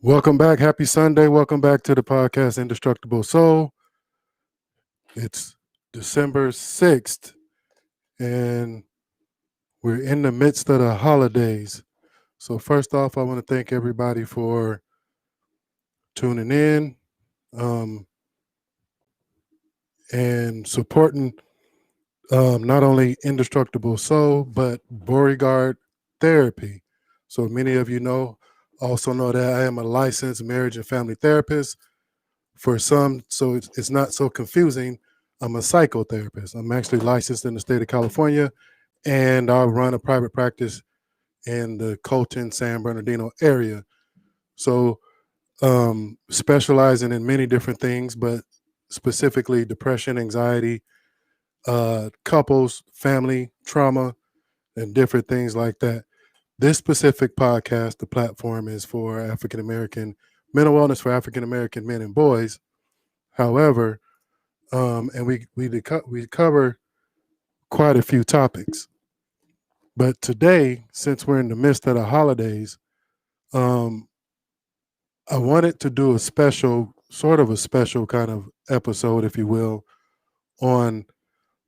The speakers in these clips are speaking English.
Welcome back. Happy Sunday. Welcome back to the podcast Indestructible Soul. It's December 6th, and we're in the midst of the holidays. So, first off, I want to thank everybody for tuning in um, and supporting not only Indestructible Soul, but Beauregard Therapy. So, many of you also know that I am a licensed marriage and family therapist. For some, so it's not so confusing, I'm a psychotherapist. I'm actually licensed in the state of California, and I run a private practice in the Colton, San Bernardino area. So, specializing in many different things, but specifically depression, anxiety, couples, family, trauma, and different things like that. This specific podcast, the platform is for African American mental wellness for African American men and boys. However, and we cover quite a few topics. But today, since we're in the midst of the holidays, um, I wanted to do a special, sort of a special kind of episode, if you will, on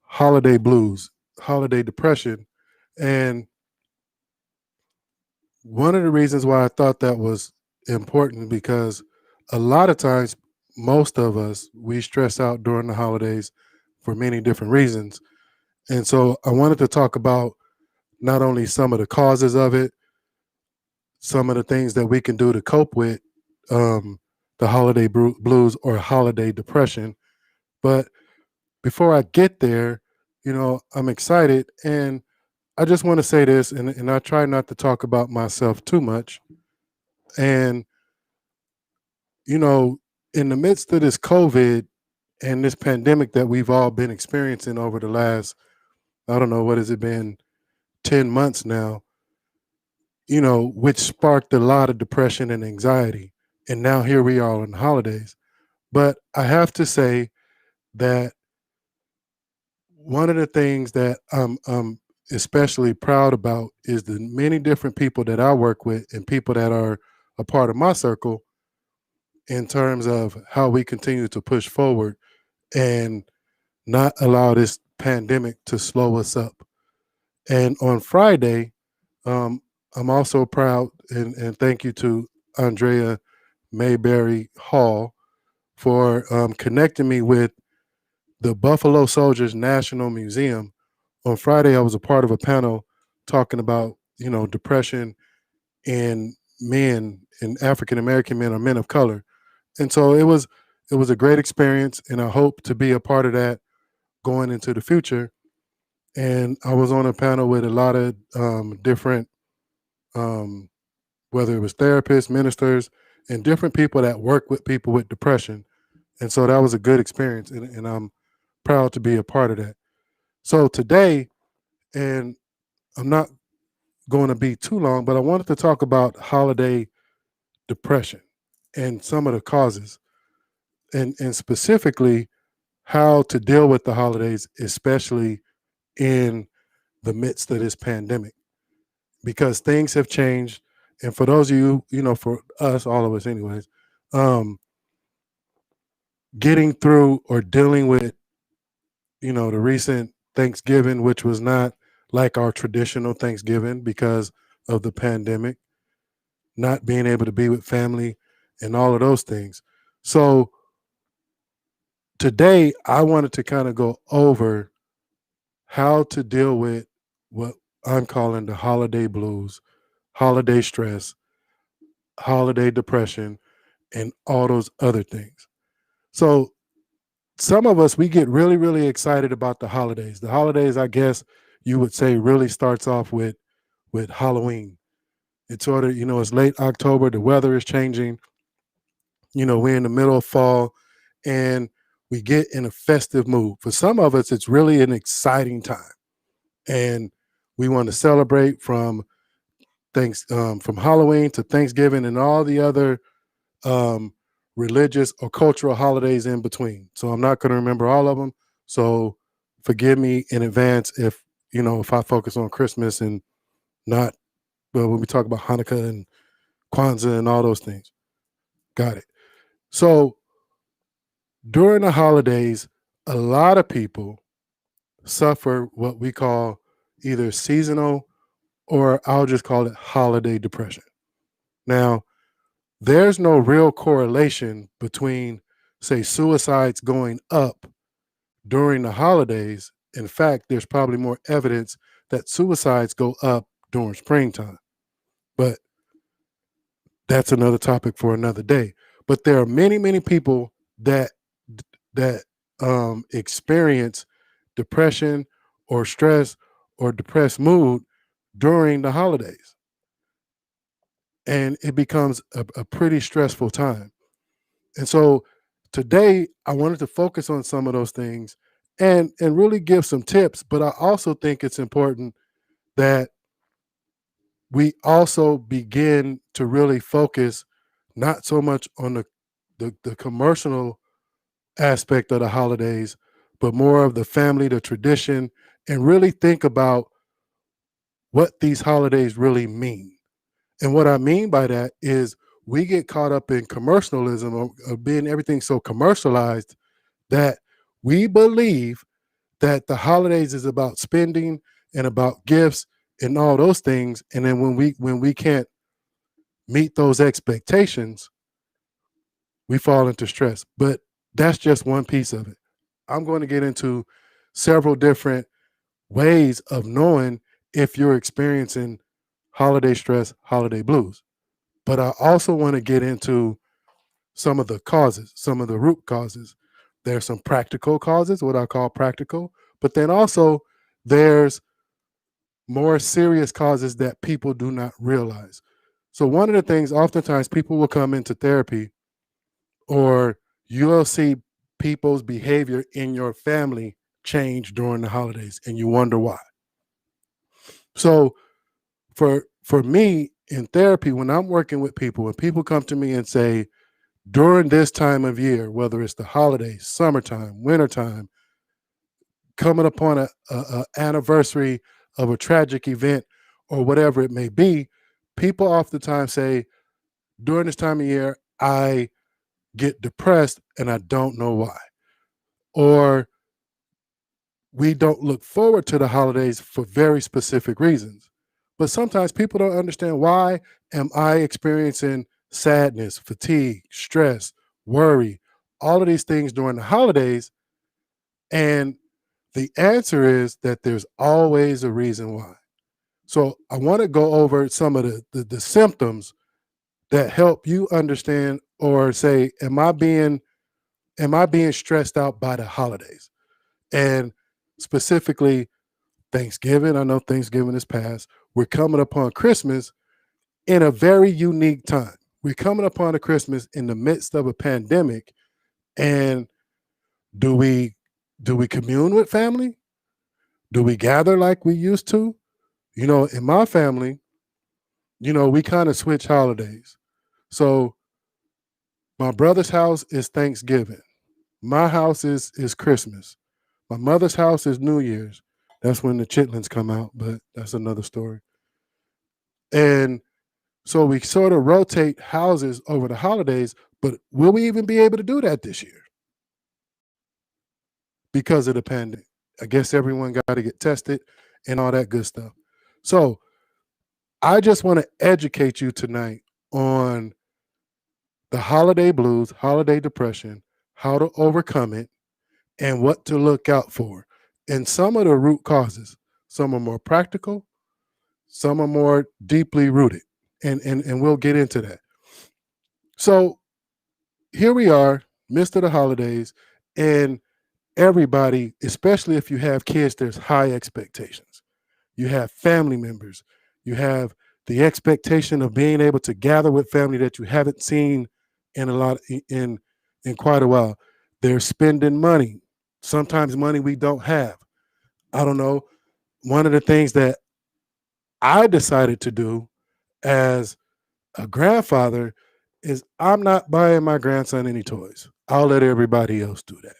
holiday blues, holiday depression. And one of the reasons why I thought that was important because a lot of times, most of us, we stress out during the holidays for many different reasons. And so I wanted to talk about not only some of the causes of it, some of the things that we can do to cope with the holiday blues or holiday depression. But before I get there, I'm excited. And I just want to say this, and I try not to talk about myself too much. And, you know, in the midst of this COVID and this pandemic that we've all been experiencing over the last, I don't know, what has it been, 10 months now, which sparked a lot of depression and anxiety. And now here we are on the holidays. But I have to say that one of the things that I'm especially proud about is the many different people that I work with and people that are a part of my circle in terms of how we continue to push forward and not allow this pandemic to slow us up. And on Friday, um, I'm also proud and thank you to Andrea Mayberry Hall for connecting me with the Buffalo Soldiers National Museum. On Friday, I was a part of a panel talking about, depression in men, in African American men or men of color. And so it was a great experience, and I hope to be a part of that going into the future. And I was on a panel with a lot of different um, whether it was therapists, ministers, and different people that work with people with depression. And so that was a good experience, and I'm proud to be a part of that. So today, and I'm not going to be too long, but I wanted to talk about holiday depression and some of the causes, and specifically how to deal with the holidays, especially in the midst of this pandemic, because things have changed. And for those of you, for us, all of us, anyways, um, getting through or dealing with, the recent Thanksgiving, which was not like our traditional Thanksgiving because of the pandemic, not being able to be with family and all of those things. So today I wanted to kind of go over how to deal with what I'm calling the holiday blues, holiday stress, holiday depression, and all those other things. So some of us, we get really, really excited about the holidays. The holidays, I guess you would say, really starts off with Halloween. It's sort of, it's late October, the weather is changing, we're in the middle of fall, and we get in a festive mood. For some of us, it's really an exciting time. And we want to celebrate from Halloween to Thanksgiving and all the other um, religious or cultural holidays in between. So I'm not going to remember all of them. So forgive me in advance if I focus on Christmas and not, well, when we talk about Hanukkah and Kwanzaa and all those things. Got it. So during the holidays, a lot of people suffer what we call either seasonal or I'll just call it holiday depression. Now, there's no real correlation between, say, suicides going up during the holidays. In fact, there's probably more evidence that suicides go up during springtime. But that's another topic for another day. But there are many, many people that experience depression or stress or depressed mood during the holidays, and it becomes a pretty stressful time. And so today I wanted to focus on some of those things and really give some tips. But I also think it's important that we also begin to really focus not so much on the commercial aspect of the holidays, but more of the family, the tradition, and really think about what these holidays really mean. And what I mean by that is we get caught up in commercialism of being everything so commercialized that we believe that the holidays is about spending and about gifts and all those things. And then when we can't meet those expectations, we fall into stress. But that's just one piece of it. I'm going to get into several different ways of knowing if you're experiencing holiday stress, holiday blues. But I also want to get into some of the causes, some of the root causes. There's some practical causes, what I call practical, but then also there's more serious causes that people do not realize. So one of the things, oftentimes people will come into therapy, or you'll see people's behavior in your family change during the holidays and you wonder why. So for me in therapy, when I'm working with people, when people come to me and say, during this time of year, whether it's the holidays, summertime, wintertime, coming upon a anniversary of a tragic event or whatever it may be, people oftentimes say, during this time of year, I get depressed and I don't know why. Or we don't look forward to the holidays for very specific reasons. But sometimes people don't understand, why am I experiencing sadness, fatigue, stress, worry, all of these things during the holidays? And the answer is that there's always a reason why. So I want to go over some of the symptoms that help you understand, or say, am I being stressed out by the holidays? And specifically Thanksgiving. I know Thanksgiving is past. We're coming upon Christmas in a very unique time. We're coming upon a Christmas in the midst of a pandemic. And do we commune with family? Do we gather like we used to? In my family, we kind of switch holidays. So my brother's house is Thanksgiving. My house is Christmas. My mother's house is New Year's. That's when the chitlins come out, but that's another story. And so we sort of rotate houses over the holidays, but will we even be able to do that this year because of the pandemic? I guess everyone got to get tested and all that good stuff. So I just want to educate you tonight on the holiday blues, holiday depression, how to overcome it, and what to look out for. And some of the root causes, some are more practical, some are more deeply rooted. And we'll get into that. So here we are, midst of the holidays, and everybody, especially if you have kids, there's high expectations. You have family members. You have the expectation of being able to gather with family that you haven't seen in quite a while. They're spending money, sometimes money we don't have. I don't know. One of the things that I decided to do as a grandfather is I'm not buying my grandson any toys. I'll let everybody else do that.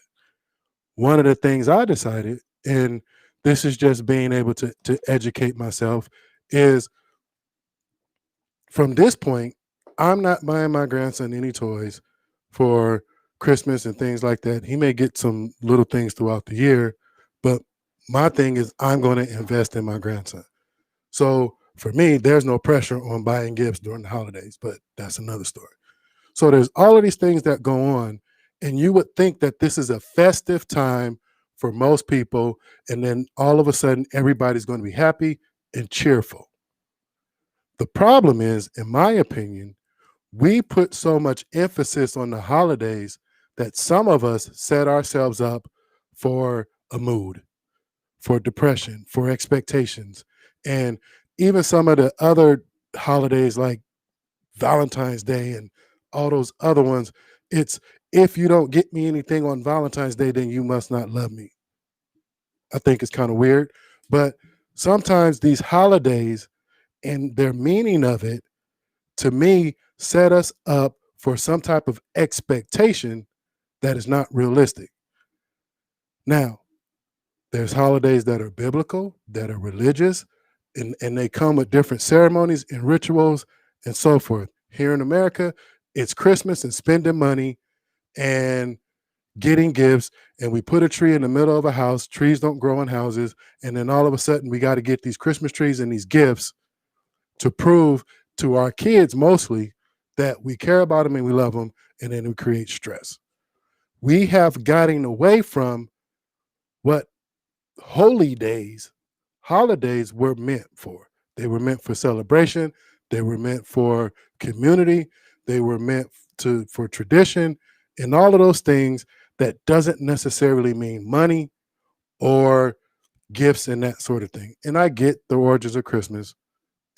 One of the things I decided, and this is just being able to educate myself, is from this point, I'm not buying my grandson any toys for Christmas and things like that. He may get some little things throughout the year, but my thing is I'm going to invest in my grandson. So for me, there's no pressure on buying gifts during the holidays, but that's another story. So there's all of these things that go on, and you would think that this is a festive time for most people, and then all of a sudden everybody's going to be happy and cheerful. The problem is, in my opinion, we put so much emphasis on the holidays that some of us set ourselves up for a mood, for depression, for expectations. And even some of the other holidays like Valentine's Day and all those other ones, it's if you don't get me anything on Valentine's Day, then you must not love me. I think it's kind of weird. But sometimes these holidays and their meaning of it, to me, set us up for some type of expectation that is not realistic. Now, there's holidays that are biblical, that are religious, and they come with different ceremonies and rituals and so forth. Here in America, it's Christmas and spending money and getting gifts, and we put a tree in the middle of a house. Trees don't grow in houses, and then all of a sudden we got to get these Christmas trees and these gifts to prove to our kids mostly that we care about them and we love them, and then we create stress. We have gotten away from what holy days, holidays were meant for. They were meant for celebration. They were meant for community. They were meant for tradition and all of those things that doesn't necessarily mean money or gifts and that sort of thing. And I get the origins of Christmas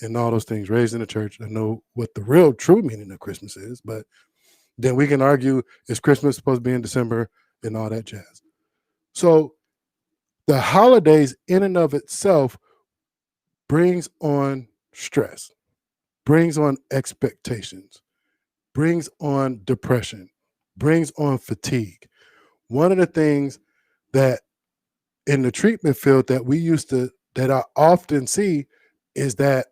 and all those things, raised in the church. I know what the real true meaning of Christmas is, but then we can argue, is Christmas supposed to be in December and all that jazz. So the holidays in and of itself brings on stress, brings on expectations, brings on depression, brings on fatigue. One of the things that in the treatment field that I often see is that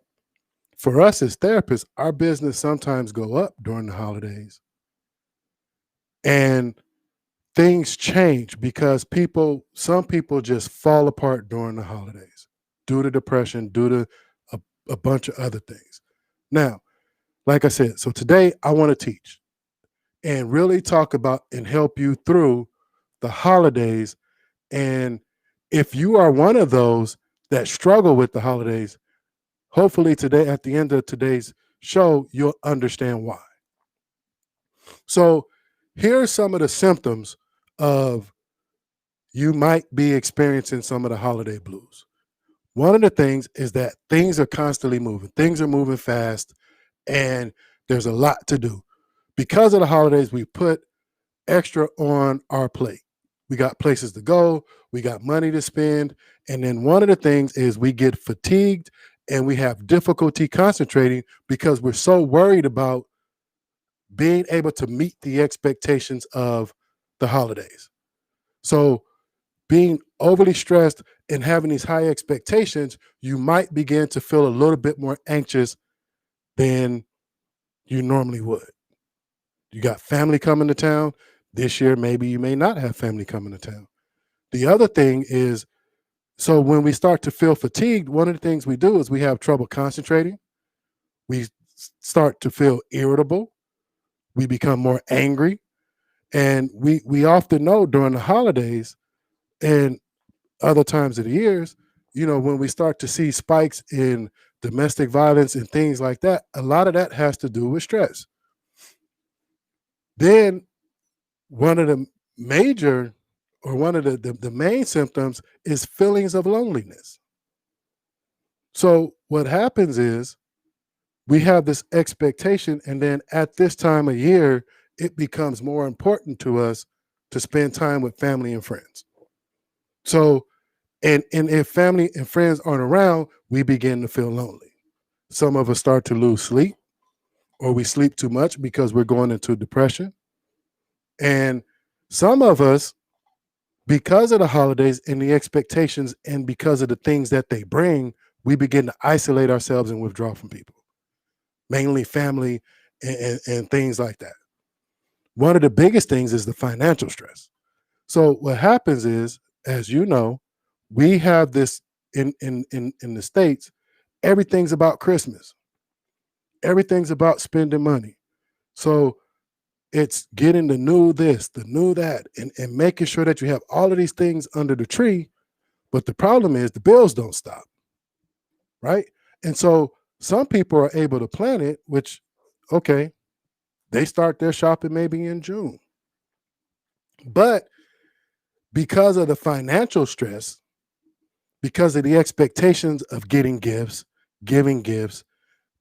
for us as therapists, our business sometimes go up during the holidays. And things change because some people just fall apart during the holidays due to depression, due to a bunch of other things. Now, like I said, so today I want to teach and really talk about and help you through the holidays. And if you are one of those that struggle with the holidays, hopefully today, at the end of today's show, you'll understand why. So here are some of the symptoms of you might be experiencing some of the holiday blues. One of the things is that things are constantly moving. Things are moving fast, and there's a lot to do. Because of the holidays, we put extra on our plate. We got places to go, we got money to spend, and then one of the things is we get fatigued and we have difficulty concentrating because we're so worried about being able to meet the expectations of the holidays. So being overly stressed and having these high expectations, you might begin to feel a little bit more anxious than you normally would. You got family coming to town. This year, maybe you may not have family coming to town. The other thing is, so when we start to feel fatigued, one of the things we do is we have trouble concentrating. We start to feel irritable. We become more angry. And we often know during the holidays and other times of the years, when we start to see spikes in domestic violence and things like that, a lot of that has to do with stress. Then one of the major or one of the main symptoms is feelings of loneliness. So what happens is we have this expectation, and then at this time of year, it becomes more important to us to spend time with family and friends. So, and if family and friends aren't around, we begin to feel lonely. Some of us start to lose sleep, or we sleep too much because we're going into depression. And some of us, because of the holidays and the expectations and because of the things that they bring, we begin to isolate ourselves and withdraw from people, mainly family and things like that. One of the biggest things is the financial stress. So what happens is, as you know, we have this in the States, everything's about Christmas. Everything's about spending money. So it's getting the new this, the new that, and making sure that you have all of these things under the tree. But the problem is the bills don't stop, right? And so some people are able to plan it, which, okay, they start their shopping maybe in June. But because of the financial stress, because of the expectations of getting gifts, giving gifts,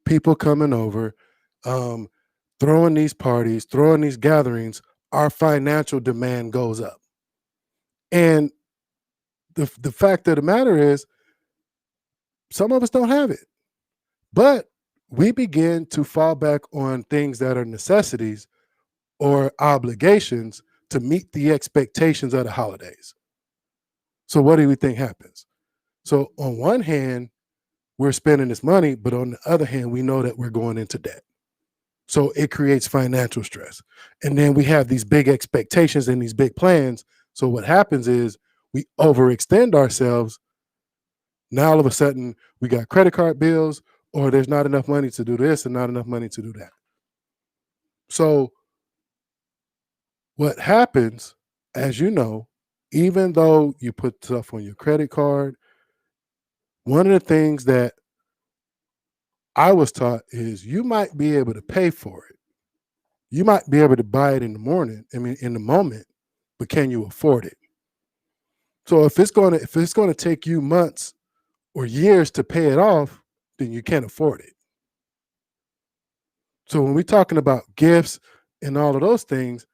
people coming over, um, throwing these parties, throwing these gatherings, our financial demand goes up. And the fact of the matter is, some of us don't have it. But we begin to fall back on things that are necessities or obligations to meet the expectations of the holidays. So, what do we think happens? So, on one hand, we're spending this money, but on the other hand, we know that we're going into debt. So, it creates financial stress. And then we have these big expectations and these big plans. So, what happens is we overextend ourselves. Now, all of a sudden, we got credit card bills, or there's not enough money to do this and not enough money to do that. So, what happens, as you know, even though you put stuff on your credit card, one of the things that I was taught is you might be able to pay for it. You might be able to buy it in the morning, I mean in the moment, but can you afford it? So if it's going to take you months or years to pay it off, then you can't afford it. So when we're talking about gifts and all of those things,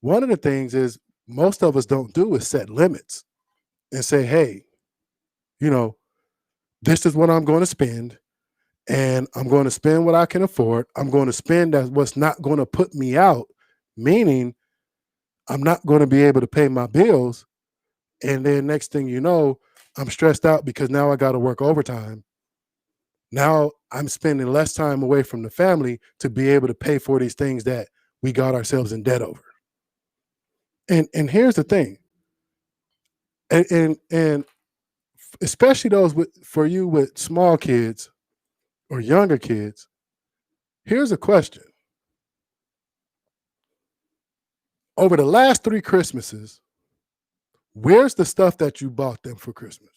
one of the things is most of us don't do is set limits and say, hey, you know, this is what I'm going to spend, and I'm going to spend what I can afford. I'm going to spend that what's not going to put me out, meaning I'm not going to be able to pay my bills. And then next thing you know, I'm stressed out because now I got to work overtime. Now I'm spending less time away from the family to be able to pay for these things that we got ourselves in debt over. And here's the thing, and especially those with for you with small kids or younger kids, here's a question. Over the last 3 Christmases, where's the stuff that you bought them for Christmas?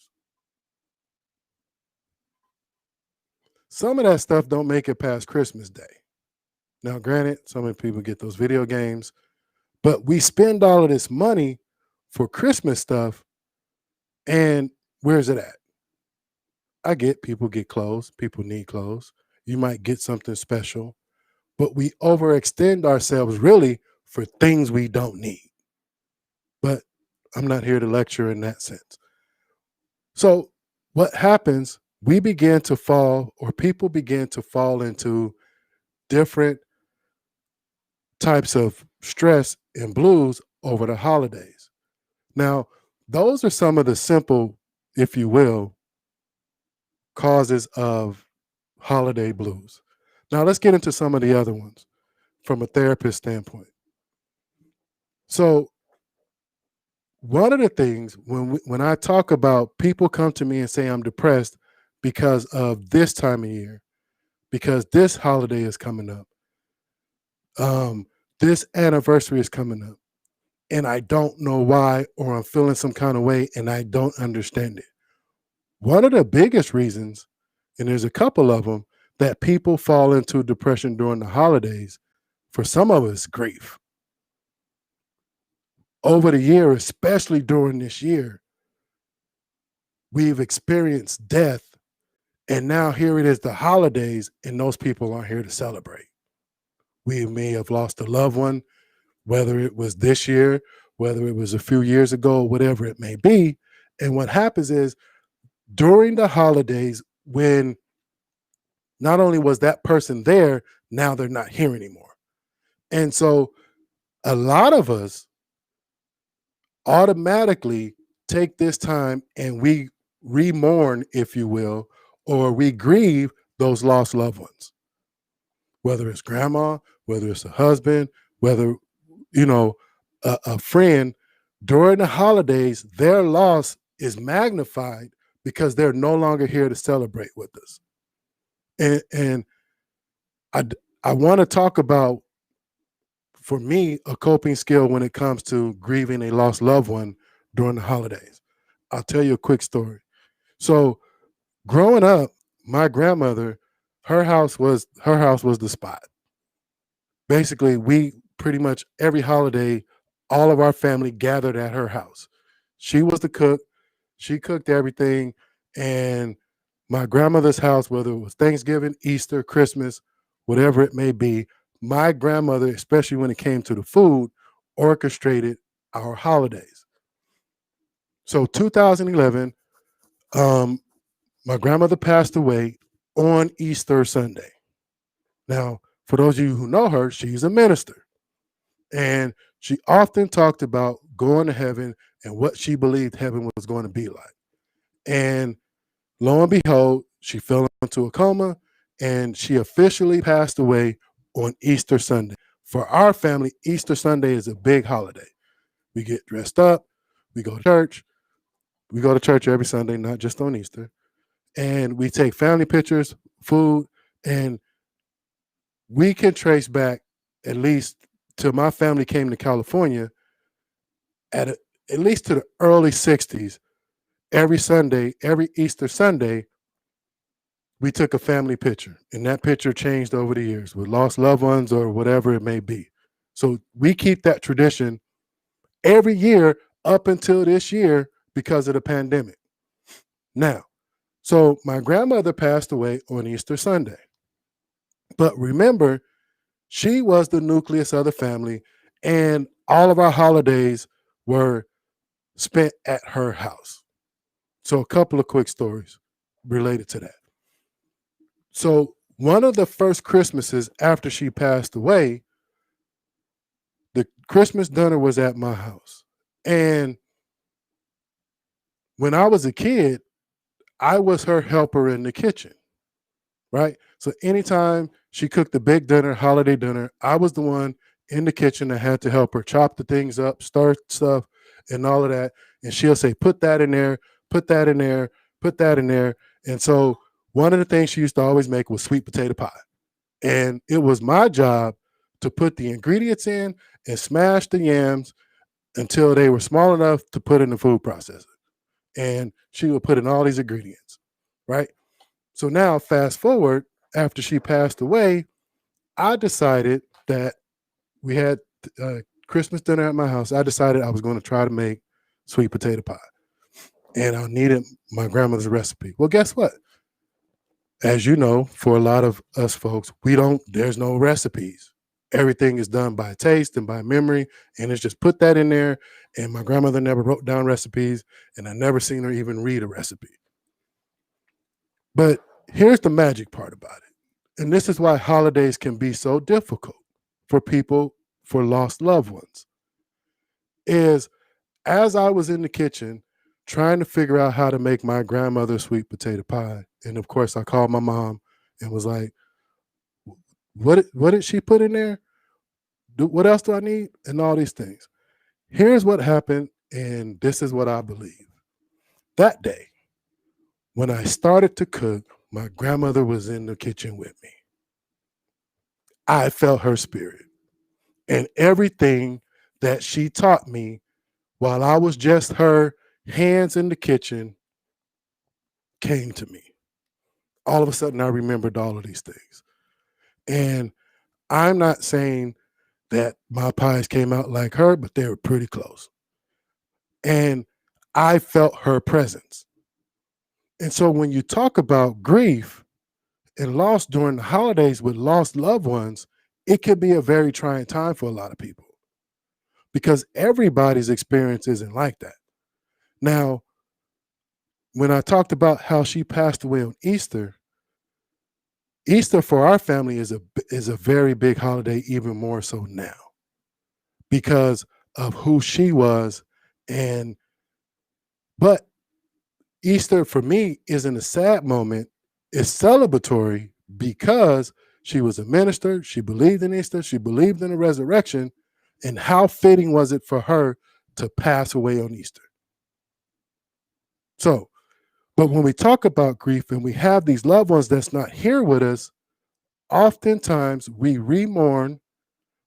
Some of that stuff don't make it past Christmas Day. Now, granted, some of the people get those video games, but we spend all of this money for Christmas stuff, and where's it at? I get people get clothes, people need clothes. You might get something special, but we overextend ourselves really for things we don't need. But I'm not here to lecture in that sense. So, what happens? We begin to fall, or people begin to fall into different types of stress and blues over the holidays. Now, those are some of the simple, if you will, causes of holiday blues. Now, let's get into some of the other ones from a therapist standpoint. So, one of the things when I talk about people come to me and say I'm depressed because of this time of year, because this holiday is coming up, um, this anniversary is coming up, and I don't know why, or I'm feeling some kind of way and I don't understand it. One of the biggest reasons, and there's a couple of them, that people fall into depression during the holidays, for some of us, grief. Over the year, especially during this year, we've experienced death, and now here it is, the holidays, and those people aren't here to celebrate. We may have lost a loved one, whether it was this year, whether it was a few years ago, whatever it may be. And what happens is during the holidays, when not only was that person there, now they're not here anymore. And so a lot of us automatically take this time and we remourn, if you will, or we grieve those lost loved ones. whether it's grandma, whether it's a husband, whether, you know, a friend. During the holidays, their loss is magnified because they're no longer here to celebrate with us. And I, I want to talk about, for me, a coping skill when it comes to grieving a lost loved one during the holidays. I'll tell you a quick story. So growing up, my grandmother, her house was the spot. Basically, we pretty much every holiday, all of our family gathered at her house. She was the cook. She cooked everything. And my grandmother's house, whether it was Thanksgiving, Easter, Christmas, whatever it may be, my grandmother, especially when it came to the food, orchestrated our holidays. So 2011, um, my grandmother passed away on Easter Sunday. Now, for those of you who know her, she's a minister. And she often talked about going to heaven and what she believed heaven was going to be like. And lo and behold, she fell into a coma and she officially passed away on Easter Sunday. For our family, Easter Sunday is a big holiday. We get dressed up, we go to church. We go to church every Sunday, not just on Easter. And we take family pictures, food, and we can trace back at least till my family came to California at least to the early 60s. Every Sunday, every Easter Sunday, we took a family picture, and that picture changed over the years with lost loved ones or whatever it may be. So we keep that tradition every year up until this year because of the pandemic. Now, so my grandmother passed away on Easter Sunday. But remember, she was the nucleus of the family, and all of our holidays were spent at her house. So, a couple of quick stories related to that. So, one of the first Christmases after she passed away, the Christmas dinner was at my house. And when I was a kid, I was her helper in the kitchen, right? So, anytime she cooked the big dinner, holiday dinner, I was the one in the kitchen that had to help her chop the things up, start stuff, and all of that. And she'll say, put that in there, put that in there, put that in there. And so one of the things she used to always make was sweet potato pie. And it was my job to put the ingredients in and smash the yams until they were small enough to put in the food processor. And she would put in all these ingredients, right? So now, fast forward, after she passed away, I decided that we had Christmas dinner at my house. I decided I was going to try to make sweet potato pie, and I needed my grandmother's recipe. Well, guess what? As you know, for a lot of us folks, there's no recipes. Everything is done by taste and by memory, and it's just put that in there. And my grandmother never wrote down recipes, and I never seen her even read a recipe. But here's the magic part about it. And this is why holidays can be so difficult for people, for lost loved ones, is as I was in the kitchen trying to figure out how to make my grandmother's sweet potato pie. And of course, I called my mom and was like, what did she put in there? What else do I need? And all these things. Here's what happened, and this is what I believe. That day, when I started to cook, my grandmother was in the kitchen with me. I felt her spirit, and everything that she taught me while I was just her hands in the kitchen came to me. All of a sudden, I remembered all of these things. And I'm not saying that my pies came out like her, but they were pretty close. And I felt her presence. And so when you talk about grief and loss during the holidays with lost loved ones, it can be a very trying time for a lot of people because everybody's experience isn't like that. Now, when I talked about how she passed away on Easter, Easter for our family is a very big holiday, even more so now, because of who she was. And but Easter for me isn't a sad moment; it's celebratory because She was a minister. She believed in Easter. She believed in the resurrection. And how fitting was it for her to pass away on Easter? So, but when we talk about grief and we have these loved ones that's not here with us, oftentimes we remourn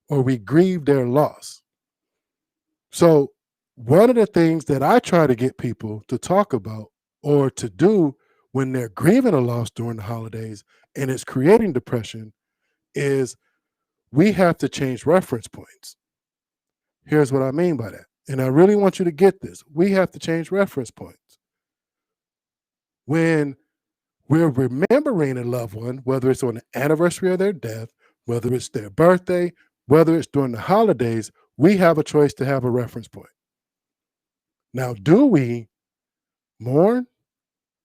or we grieve their loss. So, one of the things that I try to get people to talk about or to do when they're grieving a loss during the holidays and it's creating depression is we have to change reference points. Here's what I mean by that. And I really want you to get this. We have to change reference points. When we're remembering a loved one, whether it's on the anniversary of their death, whether it's their birthday, whether it's during the holidays, we have a choice to have a reference point. Now, do we mourn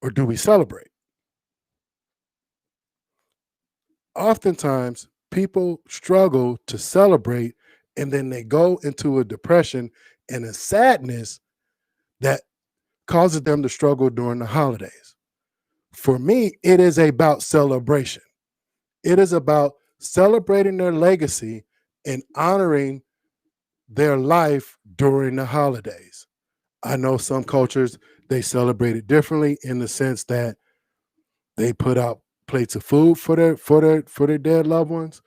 or do we celebrate? Oftentimes, people struggle to celebrate and then they go into a depression and a sadness that causes them to struggle during the holidays. For me, it is about celebration. It is about celebrating their legacy and honoring their life during the holidays. I know some cultures, they celebrate it differently in the sense that they put out plates of food for their dead loved ones,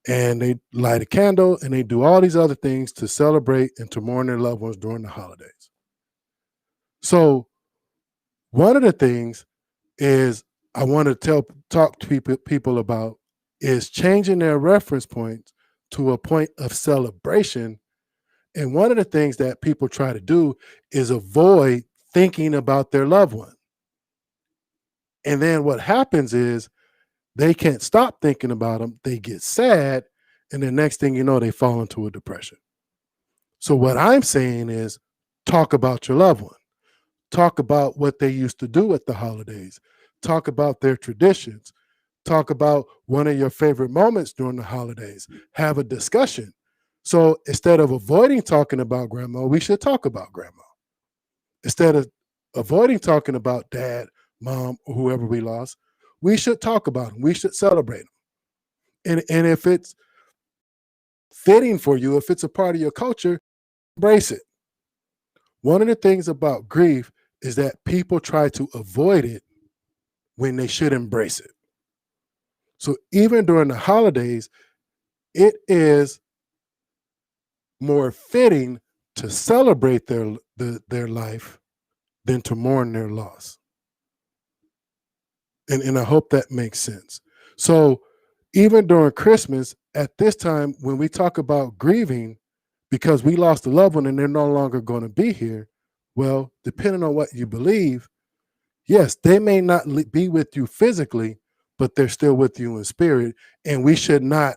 and they light a candle and they do all these other things to celebrate and to mourn their loved ones during the holidays. So one of the things is I want to talk to people about is changing their reference points to a point of celebration. And one of the things that people try to do is avoid thinking about their loved one. And then what happens is they can't stop thinking about them. They get sad. And the next thing you know, they fall into a depression. So what I'm saying is talk about your loved one. Talk about what they used to do at the holidays. Talk about their traditions. Talk about one of your favorite moments during the holidays. Have a discussion. So instead of avoiding talking about grandma, we should talk about grandma. Instead of avoiding talking about dad, mom, or whoever we lost, we should talk about them. We should celebrate them. And if it's fitting for you, if it's a part of your culture, embrace it. One of the things about grief is that people try to avoid it when they should embrace it. So even during the holidays, it is more fitting to celebrate their life than to mourn their loss. And I hope that makes sense. So even during Christmas, at this time, when we talk about grieving because we lost a loved one and they're no longer going to be here, well, depending on what you believe, yes, they may not be with you physically, but they're still with you in spirit. And we should not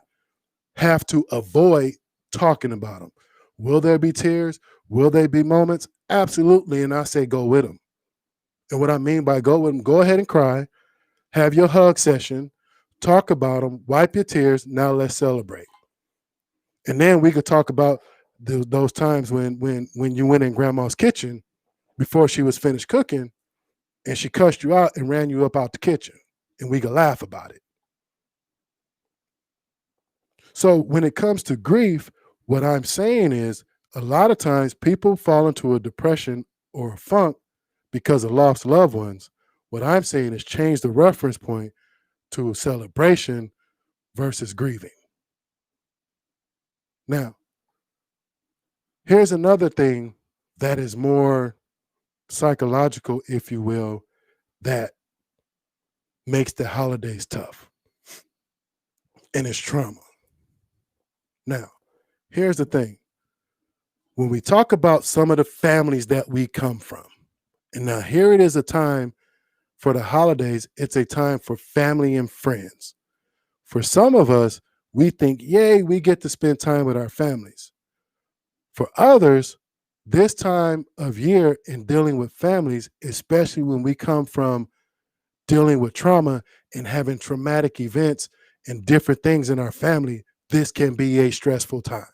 have to avoid talking about them. Will there be tears? Will there be moments? Absolutely. And I say go with them. And what I mean by go with them, go ahead and cry, have your hug session, talk about them, wipe your tears. Now let's celebrate. And then we could talk about those times when you went in grandma's kitchen before she was finished cooking and she cussed you out and ran you up out the kitchen. And we could laugh about it. So when it comes to grief, what I'm saying is a lot of times people fall into a depression or a funk because of lost loved ones. What I'm saying is change the reference point to celebration versus grieving. Now, here's another thing that is more psychological, if you will, that makes the holidays tough. And it's trauma. Now, here's the thing. When we talk about some of the families that we come from, and now here it is a time for the holidays, it's a time for family and friends. For some of us, we think, yay, we get to spend time with our families. For others, this time of year in dealing with families, especially when we come from dealing with trauma and having traumatic events and different things in our family, this can be a stressful time.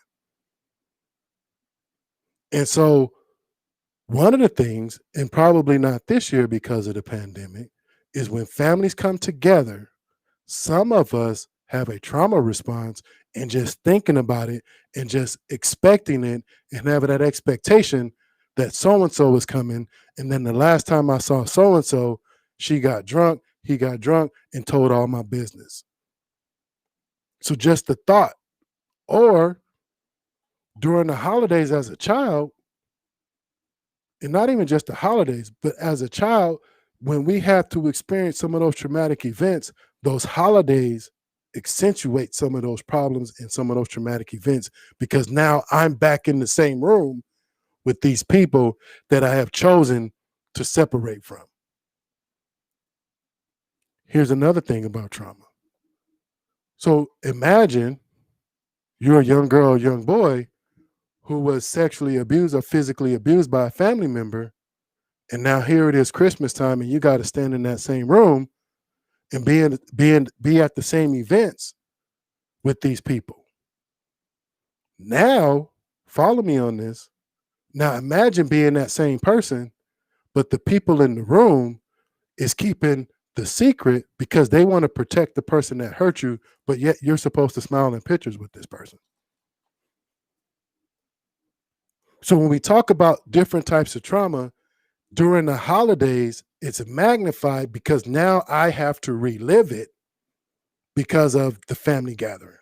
And so one of the things, and probably not this year because of the pandemic, is when families come together, some of us have a trauma response and just thinking about it and just expecting it and having that expectation that so and so was coming. And then the last time I saw so and so, she got drunk, he got drunk, and told all my business. So just the thought. Or during the holidays as a child, and not even just the holidays, but as a child, when we have to experience some of those traumatic events, those holidays accentuate some of those problems and some of those traumatic events because now I'm back in the same room with these people that I have chosen to separate from. Here's another thing about trauma. So imagine you're a young girl or young boy who was sexually abused or physically abused by a family member. And now here it is Christmas time, and you got to stand in that same room and be at the same events with these people. Now, follow me on this. Now imagine being that same person, but the people in the room is keeping the secret because they want to protect the person that hurt you, but yet you're supposed to smile in pictures with this person. So when we talk about different types of trauma during the holidays, it's magnified because now I have to relive it because of the family gathering.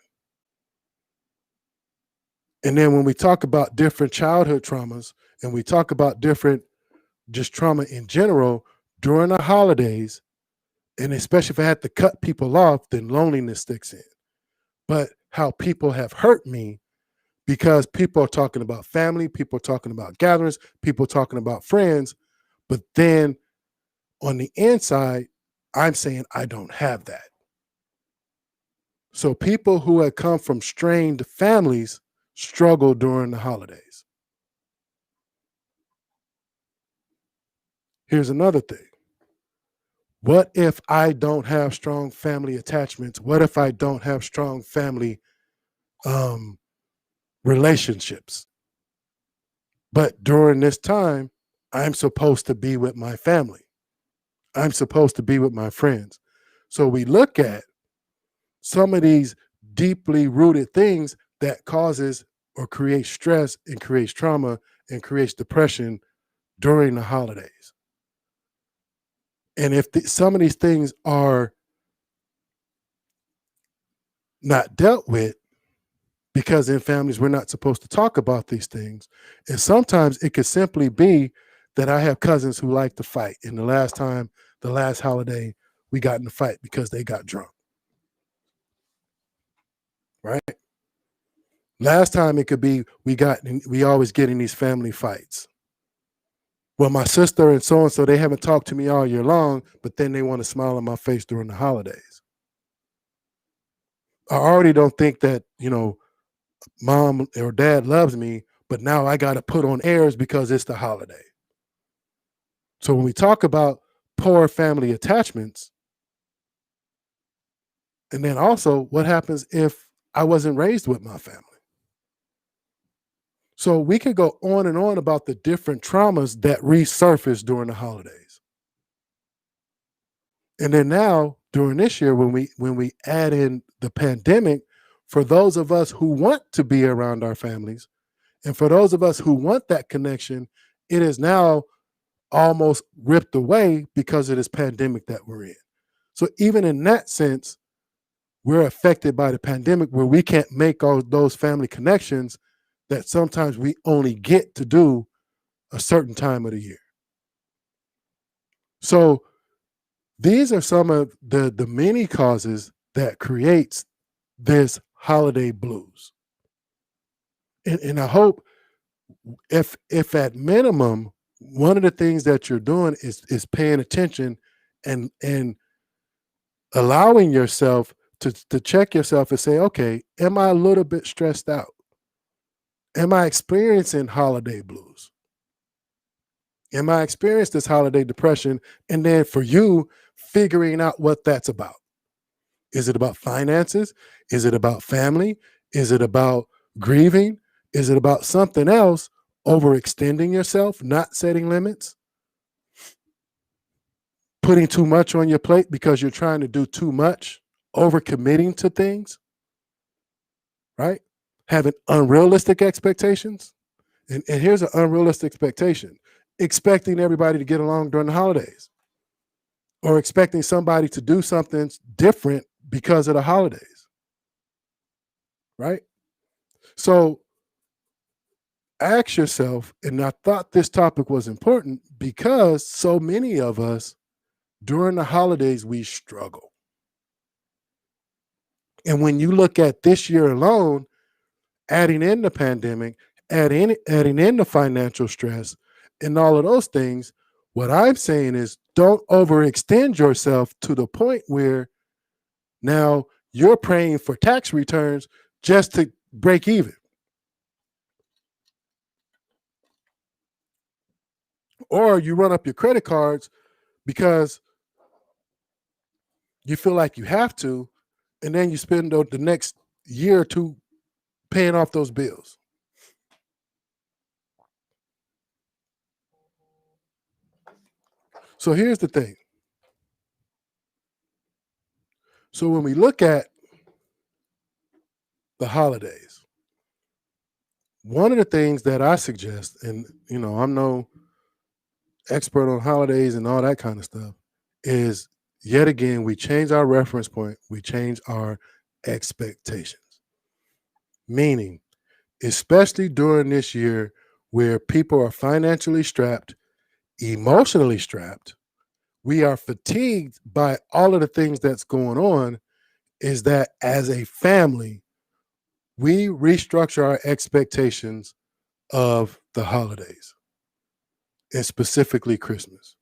And then when we talk about different childhood traumas and we talk about different just trauma in general during the holidays, and especially if I had to cut people off, then loneliness sticks in. But how people have hurt me because people are talking about family, people are talking about gatherings, people are talking about friends, but then on the inside, I'm saying I don't have that. So people who had come from strained families struggle during the holidays. Here's another thing. What if I don't have strong family attachments? What if I don't have strong family relationships? But during this time, I'm supposed to be with my family. I'm supposed to be with my friends. So we look at some of these deeply rooted things that causes or creates stress and creates trauma and creates depression during the holidays. And if some of these things are not dealt with, because in families we're not supposed to talk about these things, and sometimes it could simply be that I have cousins who like to fight. And the last holiday, we got in a fight because they got drunk. Right? Last time it could be we always get in these family fights. Well, my sister and so they haven't talked to me all year long, but then they want to smile on my face during the holidays. I already don't think that, mom or dad loves me, but now I got to put on airs because it's the holiday. So when we talk about poor family attachments, and then also what happens if I wasn't raised with my family? So we could go on and on about the different traumas that resurface during the holidays. And then now during this year, when we add in the pandemic, for those of us who want to be around our families, and for those of us who want that connection, it is now almost ripped away because of this pandemic that we're in. So even in that sense, we're affected by the pandemic where we can't make all those family connections that sometimes we only get to do a certain time of the year. So these are some of the many causes that creates this holiday blues. And I hope if at minimum, one of the things that you're doing is paying attention and allowing yourself to check yourself and say, okay, am I a little bit stressed out? Am I experiencing holiday blues? Am I experiencing this holiday depression? And then for you, figuring out what that's about. Is it about finances? Is it about family? Is it about grieving? Is it about something else? Overextending yourself, not setting limits, putting too much on your plate because you're trying to do too much overcommitting to things, right? Having unrealistic expectations. And here's an unrealistic expectation: expecting everybody to get along during the holidays, or expecting somebody to do something different because of the holidays, right? So ask yourself, and I thought this topic was important because so many of us during the holidays, we struggle. And when you look at this year alone, adding in the pandemic, adding in the financial stress and all of those things, what I'm saying is don't overextend yourself to the point where now you're praying for tax returns just to break even. Or you run up your credit cards because you feel like you have to, and then you spend the next year or two paying off those bills. So here's the thing. So when we look at the holidays, one of the things that I suggest, and I'm no expert on holidays and all that kind of stuff, is yet again we change our reference point, we change our expectations. Meaning, especially during this year where people are financially strapped, emotionally strapped, we are fatigued by all of the things that's going on, is that as a family, we restructure our expectations of the holidays and specifically Christmas.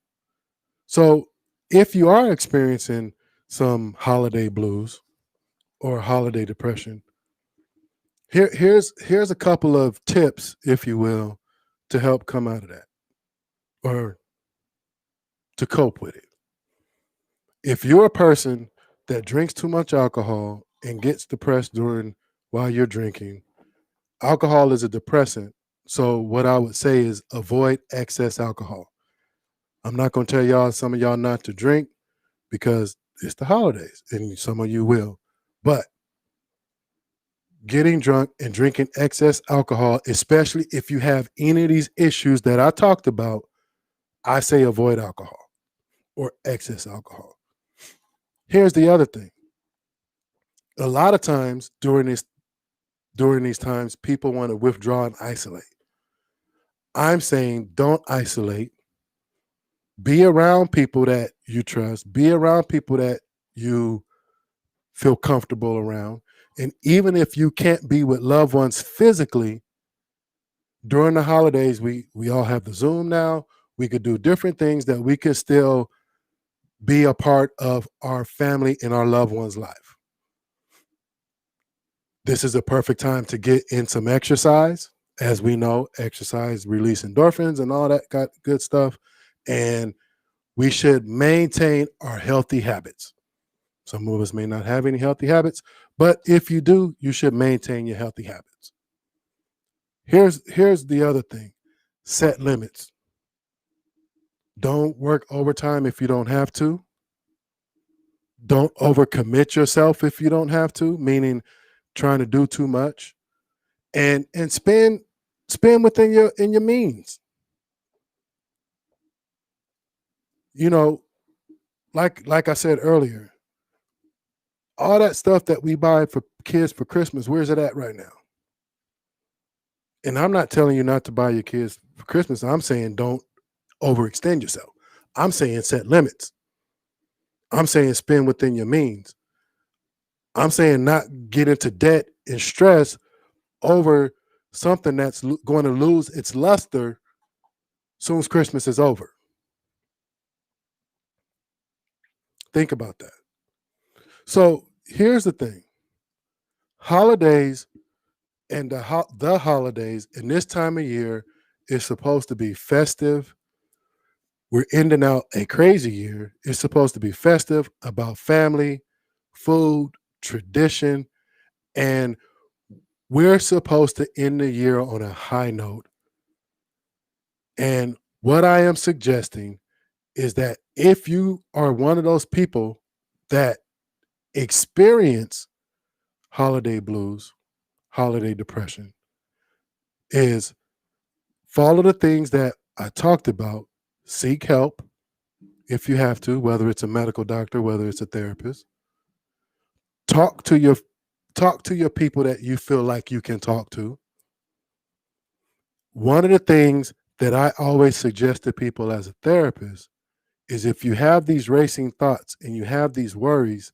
So if you are experiencing some holiday blues or holiday depression, here's a couple of tips, if you will, to help come out of that or to cope with it. If you're a person that drinks too much alcohol and gets depressed during while you're drinking, alcohol is a depressant. So what I would say is avoid excess alcohol. I'm not going to tell some of y'all not to drink because it's the holidays and some of you will. But getting drunk and drinking excess alcohol, especially if you have any of these issues that I talked about, I say avoid alcohol or excess alcohol. Here's the other thing. A lot of times during these times, people want to withdraw and isolate. I'm saying don't isolate. Be around people that you trust. Be around people that you feel comfortable around. And even if you can't be with loved ones physically, during the holidays, we all have the Zoom now. We could do different things that we could still be a part of our family and our loved ones' life. This is a perfect time to get in some exercise. As we know, exercise release endorphins and all that good stuff. And we should maintain our healthy habits. Some of us may not have any healthy habits, but if you do, you should maintain your healthy habits. Here's the other thing. Set limits. Don't work overtime if you don't have to. Don't overcommit yourself if you don't have to, meaning trying to do too much. And spend within your means. You know, like I said earlier, all that stuff that we buy for kids for Christmas, where's it at right now? And I'm not telling you not to buy your kids for Christmas. I'm saying don't overextend yourself. I'm saying set limits. I'm saying spend within your means. I'm saying not get into debt and stress over something that's going to lose its luster soon as Christmas is over. Think about that. So here's the thing. Holidays and the holidays in this time of year is supposed to be festive. We're ending out a crazy year. It's supposed to be festive, about family, food, tradition, and we're supposed to end the year on a high note. And what I am suggesting is that if you are one of those people that experience holiday blues, holiday depression, is follow the things that I talked about, seek help if you have to, whether it's a medical doctor, whether it's a therapist. Talk to your people that you feel like you can talk to. One of the things that I always suggest to people as a therapist is if you have these racing thoughts and you have these worries,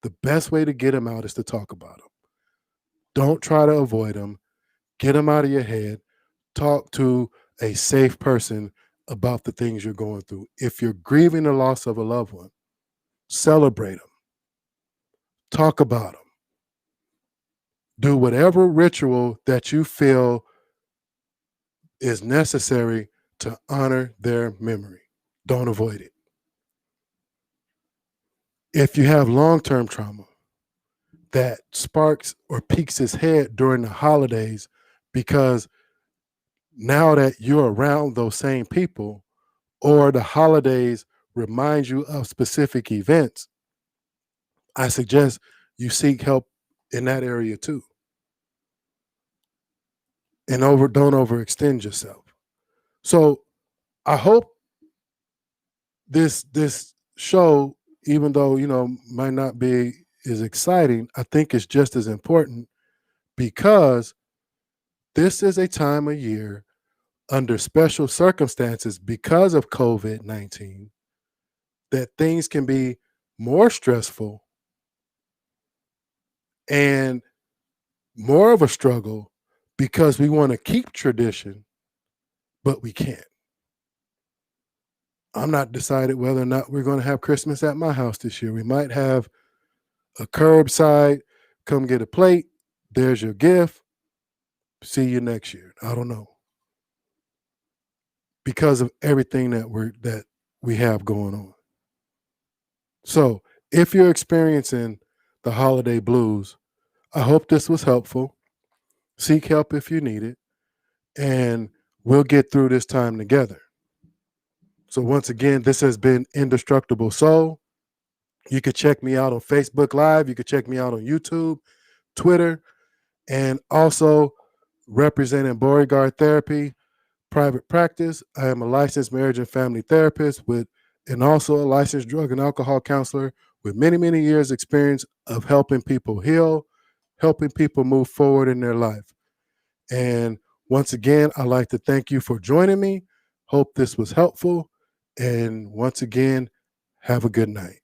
the best way to get them out is to talk about them. Don't try to avoid them. Get them out of your head. Talk to a safe person about the things you're going through. If you're grieving the loss of a loved one, celebrate them. Talk about them. Do whatever ritual that you feel is necessary to honor their memory. Don't avoid it. If you have long-term trauma that sparks or peaks its head during the holidays because now that you're around those same people or the holidays remind you of specific events, I suggest you seek help in that area too. And don't overextend yourself. So I hope this show, even though might not be as exciting, I think it's just as important because this is a time of year under special circumstances because of COVID-19 that things can be more stressful and more of a struggle because we want to keep tradition, but we can't. I'm not decided whether or not we're going to have Christmas at my house this year. We might have a curbside, come get a plate, there's your gift, see you next year. I don't know. Because of everything that we have going on. So, if you're experiencing the holiday blues, I hope this was helpful. Seek help if you need it, and we'll get through this time together. So once again, this has been Indestructible Soul. You could check me out on Facebook Live. You could check me out on YouTube, Twitter, and also representing Beauregard Therapy Private Practice. I am a licensed marriage and family therapist and also a licensed drug and alcohol counselor with many, many years experience of helping people heal, helping people move forward in their life. And once again, I'd like to thank you for joining me. Hope this was helpful. And once again, have a good night.